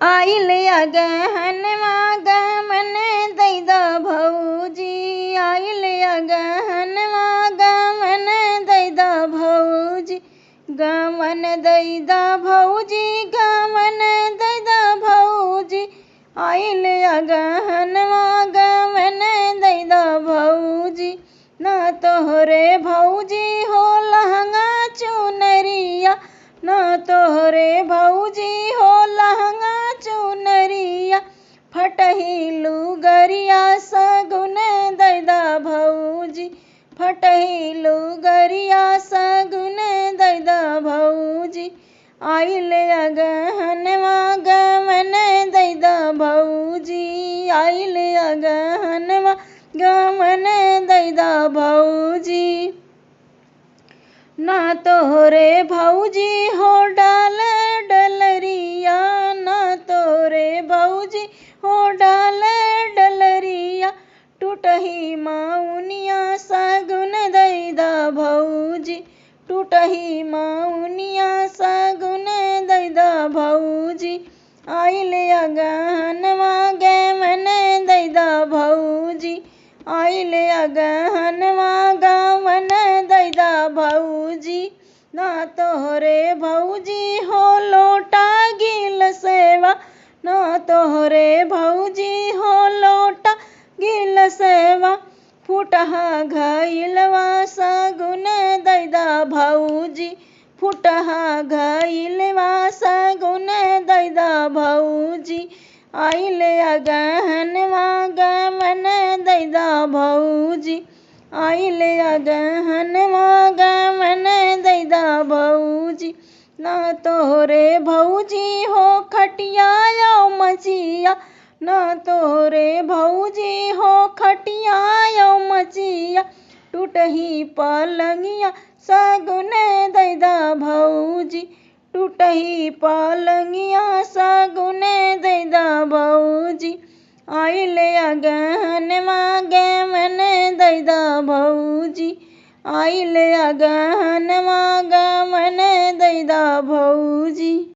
आइल अगहनवा गमन दैदा भौजी, आइल अगहनवा गमन दैदा भौजी, गमन दैदा भौजी, गमन दैदा भौजी, आइल अगहनवा गमन दैदा भौजी। ना तोहरे भौजी हो लहंगा चुनरिया, ना तोहरे भौजी हो लहंगा चुनरिया, फटही लुगरिया सगुन दैदा भौजी, फटही लुगरिया सगुन दैदा भौजी, आइल अगहनवा गमन दैदा भौजी, आइल अगहनवा गमन दैदा भौजी। ना तोहरे भौजी हो डाल डलरिया, ना तोरे भौजी हो डाल डलरिया, टूटही माउनिया सगुन दैदा भौजी, टूटही माउनिया सगुन दैदा भौजी, आइल अगहनवा गमन दैदा भौजी, आइल अगहनवा गमन दैदा भौजी। ना तोहरे भौजी हो लोटा गिल सेवा, ना तोहरे भौजी हो लोटा गिल सेवा, फुटहा घइलवा सगुन दैदा भौजी, फुटहा घइलवा सगुन दैदा भौजी, आइल अगहनवा गमन दैदा भौजी, आइल अगहनवा गमन दैदा भौजी। ना तोहरे भौजी हो खटिया यो मचिया, ना तोहरे भौजी हो खटिया यो मचिया, टूटही पलंगिया सगुन दैदा भौजी, टूटही पलंगिया सगुन दैदा भौजी, आइल अगहनवा गमन दैदा भौजी, आइल अगहनवा गमन दैदा भौजी।